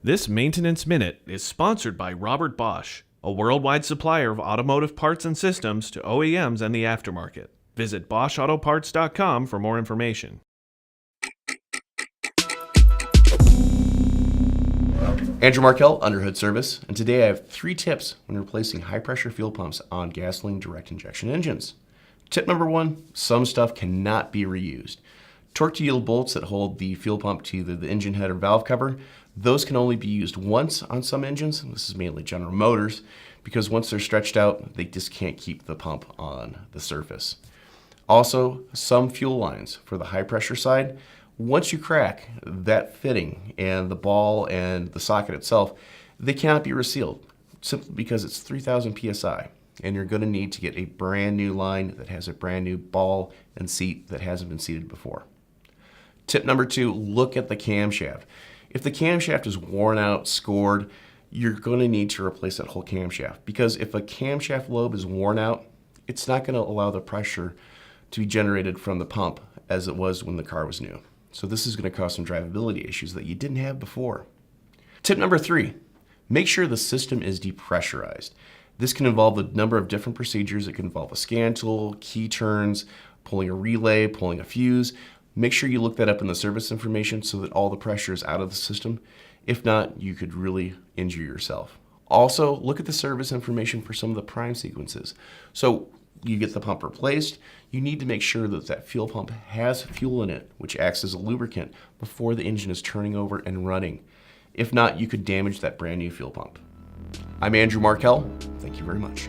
This Maintenance Minute is sponsored by Robert Bosch, a worldwide supplier of automotive parts and systems to OEMs and the aftermarket. Visit BoschAutoparts.com for more information. Andrew Markel, Underhood Service, and today I have 3 tips when replacing high-pressure fuel pumps on gasoline direct injection engines. Tip number 1, some stuff cannot be reused. Torque-to-yield bolts that hold the fuel pump to either the engine head or valve cover, those can only be used once on some engines. This is mainly General Motors, because once they're stretched out, they just can't keep the pump on the surface. Also, some fuel lines for the high-pressure side, once you crack that fitting and the ball and the socket itself, they cannot be resealed simply because it's 3,000 psi, and you're going to need to get a brand new line that has a brand new ball and seat that hasn't been seated before. Tip number 2, look at the camshaft. If the camshaft is worn out, scored, you're going to need to replace that whole camshaft, because if a camshaft lobe is worn out, it's not going to allow the pressure to be generated from the pump as it was when the car was new. So this is going to cause some drivability issues that you didn't have before. Tip number 3, make sure the system is depressurized. This can involve a number of different procedures. It can involve a scan tool, key turns, pulling a relay, pulling a fuse. Make sure you look that up in the service information so that all the pressure is out of the system. If not, you could really injure yourself. Also, look at the service information for some of the prime sequences. So you get the pump replaced, you need to make sure that that fuel pump has fuel in it, which acts as a lubricant before the engine is turning over and running. If not, you could damage that brand new fuel pump. I'm Andrew Markel. Thank you very much.